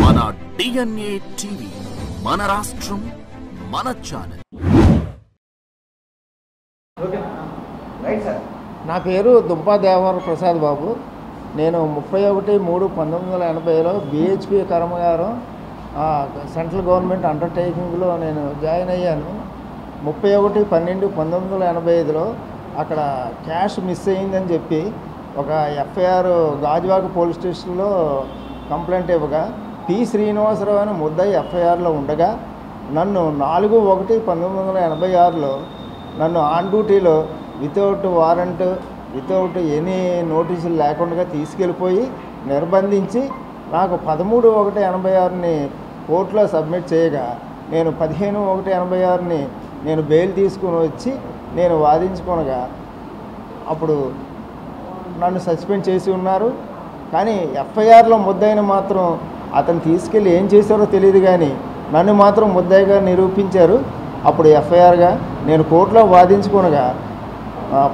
మన DNA TV, మన రాష్ట్రం, మన ఛానల్. నా పేరు దుంపా దేవర ప్రసాద్ బాబు. నేను 31/3/1980లో BHP కర్మాగారం సెంట్రల్ గవర్నమెంట్ అండర్టేకింగ్లో నేను జాయిన్ అయ్యాను. 31/12/1985లో అక్కడ క్యాష్ మిస్ అయ్యిందని చెప్పి ఒక FIR గాజువాక పోలీస్ స్టేషన్లో కంప్లైంట్ ఇవ్వగా P. శ్రీనివాసరావు అని ముద్దాయి FIRలో ఉండగా నన్ను 4/1/1986లో నన్ను ఆన్ డ్యూటీలో వితౌట్ వారెంట్, వితౌట్ ఎనీ నోటీసులు లేకుండా తీసుకెళ్ళిపోయి నిర్బంధించి నాకు 13/1/86ని కోర్టులో సబ్మిట్ చేయగా నేను 15/1/86ని నేను బెయిల్ తీసుకుని వచ్చి నేను వాదించుకోనగా అప్పుడు నన్ను సస్పెండ్ చేసి ఉన్నారు. కానీ FIRలో ముద్దాయిని మాత్రం అతను తీసుకెళ్ళి ఏం చేశారో తెలియదు, కానీ నన్ను మాత్రం ముద్దాయిగా నిరూపించారు. అప్పుడు FIRగా నేను కోర్టులో వాదించుకోనగా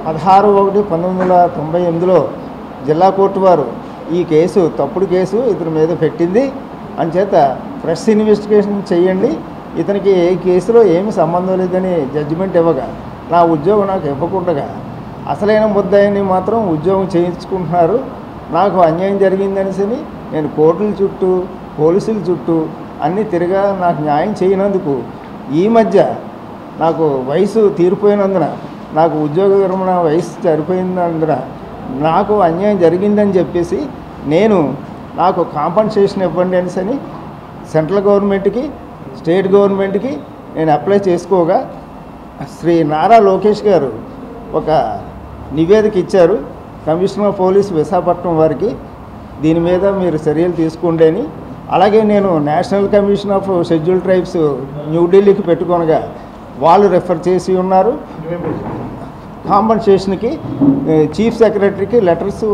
16/1/1998లో జిల్లా కోర్టు వారు ఈ కేసు తప్పుడు కేసు ఇతని మీద పెట్టింది, అంచేత ఫ్రెష్ ఇన్వెస్టిగేషన్ చేయండి, ఇతనికి ఏ కేసులో ఏమి సంబంధం లేదని జడ్జిమెంట్ ఇవ్వగా నా ఉద్యోగం నాకు ఇవ్వకుండా అసలైన ముద్దాయిని మాత్రం ఉద్యోగం చేయించుకుంటున్నారు. నాకు అన్యాయం జరిగిందనేసి నేను కోర్టుల చుట్టూ పోలీసుల చుట్టూ అన్నీ తిరగా నాకు న్యాయం చేయనందుకు ఈ మధ్య నాకు వయసు తీరిపోయినందున, నాకు ఉద్యోగ విరమణ వయసు సరిపోయినందున నాకు అన్యాయం జరిగిందని చెప్పేసి నాకు కాంపన్సేషన్ ఇవ్వండి అనేసి సెంట్రల్ గవర్నమెంట్కి, స్టేట్ గవర్నమెంట్కి నేను అప్లై చేసుకోగా శ్రీ నారా లోకేష్ గారు ఒక నివేదిక ఇచ్చారు కమిషనర్ ఆఫ్ పోలీస్ విశాఖపట్నం వారికి, దీని మీద మీరు చర్యలు తీసుకోండి అని. అలాగే నేను National Commission of Scheduled Tribes న్యూఢిల్లీకి పెట్టుకొనగా వాళ్ళు రెఫర్ చేసి ఉన్నారు. కాంపన్సేషన్కి చీఫ్ సెక్రటరీకి లెటర్స్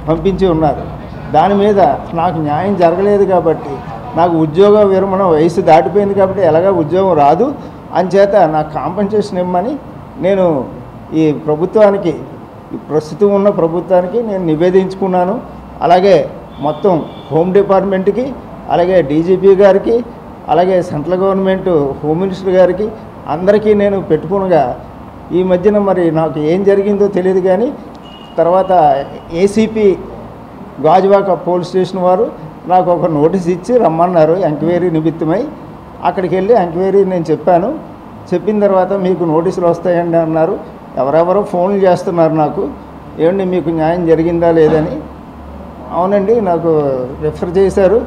పంపించి ఉన్నారు. దాని మీద నాకు న్యాయం జరగలేదు కాబట్టి, నాకు ఉద్యోగ విరమణ వయసు దాటిపోయింది కాబట్టి ఎలాగా ఉద్యోగం రాదు, అంచేత నాకు కాంపన్సేషన్ ఇవ్వమని నేను ఈ ప్రభుత్వానికి, ప్రస్తుతం ఉన్న ప్రభుత్వానికి నేను నివేదించుకున్నాను. అలాగే మొత్తం హోమ్ డిపార్ట్మెంట్కి, అలాగే DGP గారికి, అలాగే సెంట్రల్ గవర్నమెంట్ హోమ్ మినిస్టర్ గారికి అందరికీ నేను పెట్టుకునగా ఈ మధ్యన మరి నాకు ఏం జరిగిందో తెలియదు, కానీ తర్వాత ACP గాజువాక పోలీస్ స్టేషన్ వారు నాకు ఒక నోటీస్ ఇచ్చి రమ్మన్నారు ఎంక్వైరీ నిమిత్తమై. అక్కడికి వెళ్ళి ఎంక్వైరీ నేను చెప్పాను. చెప్పిన తర్వాత మీకు నోటీసులు వస్తాయండి అన్నారు. ఎవరెవరో ఫోన్లు చేస్తున్నారు నాకు, ఏమండి మీకు న్యాయం జరిగిందా లేదని. అవునండి, నాకు రెఫర్ చేశారు,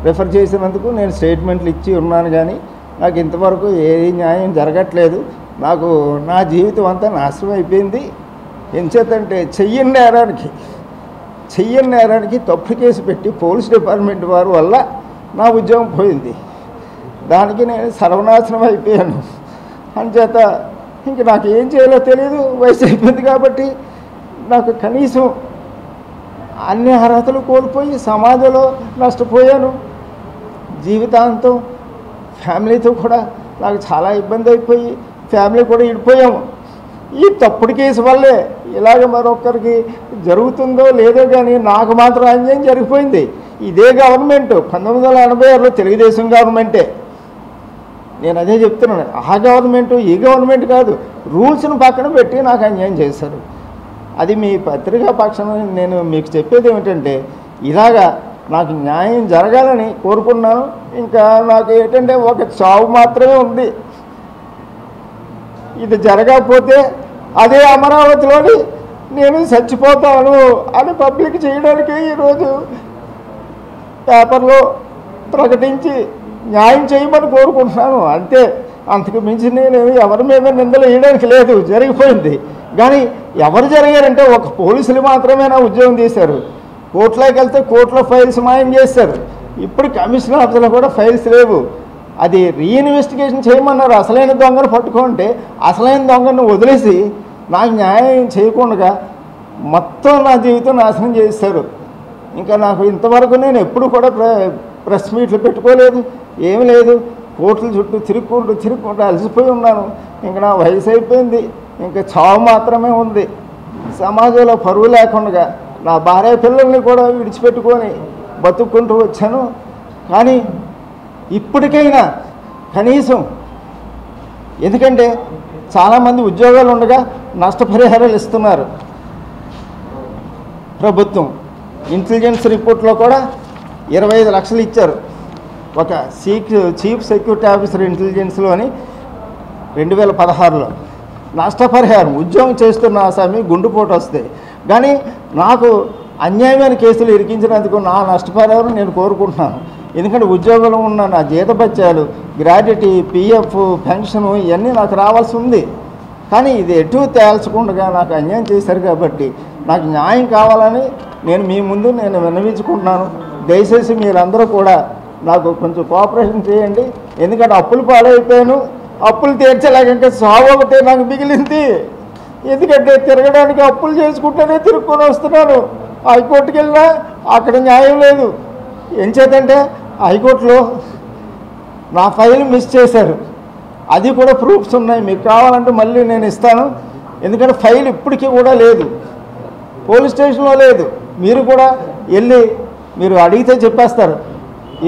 రెఫర్ చేసినందుకు నేను స్టేట్మెంట్లు ఇచ్చి ఉన్నాను, కానీ నాకు ఇంతవరకు ఏ న్యాయం జరగట్లేదు. నాకు నా జీవితం అంతా నాశనం అయిపోయింది. ఎంచేతంటే చెయ్యని నేరానికి తప్పుడు కేసు పెట్టి పోలీస్ డిపార్ట్మెంట్ వారి వల్ల నా ఉద్యోగం పోయింది. దానికి నేను సర్వనాశనం అయిపోయాను. అంచేత ఇంక నాకు ఏం చేయాలో తెలియదు. వయసు అయిపోయింది కాబట్టి నాకు కనీసం అన్ని అర్హతలు కోల్పోయి సమాజంలో నష్టపోయాను. జీవితాంతం ఫ్యామిలీతో కూడా నాకు చాలా ఇబ్బంది అయిపోయి ఫ్యామిలీ కూడా విడిపోయాము. ఈ తప్పుడు కేసు వల్లే ఇలాగ మరొకరికి జరుగుతుందో లేదో, కానీ నాకు మాత్రం అన్యాయం జరిగిపోయింది. ఇదే గవర్నమెంట్ 1986లో తెలుగుదేశం గవర్నమెంటే, నేను అదే చెప్తున్నాను. ఆ గవర్నమెంట్ ఈ గవర్నమెంట్ కాదు, రూల్స్ను పక్కన పెట్టి నాకు అన్యాయం చేశారు. అది మీ పత్రికా పక్షాన నేను మీకు చెప్పేది ఏమిటంటే, ఇలాగా నాకు న్యాయం జరగాలని కోరుకున్నాను. ఇంకా నాకు ఏంటంటే ఒక చావు మాత్రమే ఉంది. ఇది జరగకపోతే అదే అమరావతిలోని నేను చచ్చిపోతాను అని పబ్లిక్ చేయడానికి ఈరోజు పేపర్లో ప్రకటించి న్యాయం చేయమని కోరుకుంటున్నాను. అంతే, అంతకు మించి నేను ఎవరి మీద నిందలు వేయడానికి లేదు, జరిగిపోయింది. కానీ ఎవరు జరిగారంటే ఒక పోలీసులు మాత్రమే నా ఉద్యోగం తీశారు. కోర్టులోకి వెళ్తే కోర్టులో ఫైల్స్ మాయం చేశారు. ఇప్పుడు కమిషనర్ ఆఫీసులో కూడా ఫైల్స్ లేవు. అది రీఇన్వెస్టిగేషన్ చేయమన్నారు. అసలైన దొంగను పట్టుకుంటే అసలైన దొంగను వదిలేసి నాకు న్యాయం చేయకుండా మొత్తం నా జీవితం నాశనం చేశారు. ఇంకా నాకు ఇంతవరకు నేను ఎప్పుడు కూడా ప్రెస్ మీట్లు పెట్టుకోలేదు, ఏమి లేదు. కోర్టుల చుట్టూ తిరుక్కుంటూ అలసిపోయి ఉన్నాను. ఇంకా నా వయసు అయిపోయింది, ఇంకా చావు మాత్రమే ఉంది. సమాజంలో పరువు లేకుండా నా భార్య పిల్లల్ని కూడా విడిచిపెట్టుకొని బతుక్కుంటూ వచ్చాను. కానీ ఇప్పటికైనా కనీసం, ఎందుకంటే చాలామంది ఉద్యోగాలు ఉండగా నష్టపరిహారాలు ఇస్తున్నారు ప్రభుత్వం. ఇంటెలిజెన్స్ రిపోర్ట్లో కూడా 25 లక్షలు ఇచ్చారు ఒక చీఫ్ సెక్యూరిటీ ఆఫీసర్ ఇంటెలిజెన్స్లోని 2016లో. నష్టపరిహారం ఉద్యోగం చేస్తున్న ఆసామి గుండుపోటు వస్తే కానీ నాకు అన్యాయమైన కేసులు ఇరికించినందుకు నా నష్టపరిహారం నేను కోరుకుంటున్నాను. ఎందుకంటే ఉద్యోగంలో ఉన్న నా జీతభత్యాలు, గ్రాడ్యుటీ, పిఎఫ్, పెన్షను ఇవన్నీ నాకు రావాల్సి ఉంది. కానీ ఇది ఎటు తేల్చకుండా నాకు అన్యాయం చేశారు కాబట్టి నాకు న్యాయం కావాలని నేను మీ ముందు నేను విన్నవించుకుంటున్నాను. దయచేసి మీరందరూ కూడా నాకు కొంచెం కోఆపరేషన్ చేయండి. ఎందుకంటే అప్పులు పాలైపోయాను, అప్పులు తీర్చలేక ఇంకా సాగు ఒకటే నాకు మిగిలింది. ఎందుకంటే తిరగడానికి అప్పులు చేసుకుంటేనే తిరుక్కొని వస్తున్నాను. హైకోర్టుకి వెళ్ళినా అక్కడ న్యాయం లేదు. ఏం చేద్దంటే హైకోర్టులో నా ఫైల్ మిస్ చేశారు, అది కూడా ప్రూఫ్స్ ఉన్నాయి, మీకు కావాలంటే మళ్ళీ నేను ఇస్తాను. ఎందుకంటే ఫైల్ ఇప్పటికీ కూడా లేదు, పోలీస్ స్టేషన్లో లేదు. మీరు కూడా వెళ్ళి మీరు అడిగితే చెప్పేస్తారు,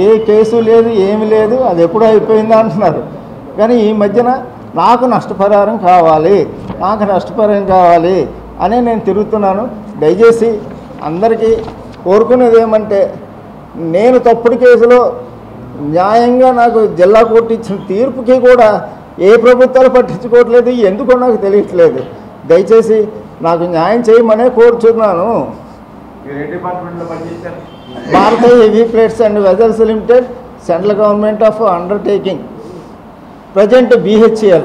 ఏ కేసు లేదు, ఏమి లేదు, అది ఎప్పుడో అయిపోయిందా అంటున్నారు. కానీ ఈ మధ్యన నాకు నష్టపరిహారం కావాలి, నాకు నష్టపరిహారం కావాలి అని నేను తిరుగుతున్నాను. దయచేసి అందరికీ కోరుకునేది ఏమంటే, నేను తప్పుడు కేసులో న్యాయంగా నాకు జిల్లా కోర్టు ఇచ్చిన తీర్పుకి కూడా ఏ ప్రభుత్వాలు పట్టించుకోవట్లేదు, ఎందుకో నాకు తెలియట్లేదు. దయచేసి నాకు న్యాయం చేయమనే కోరుచున్నాను. భారత heavy plates and vessels limited, central government of undertaking, present BHEL.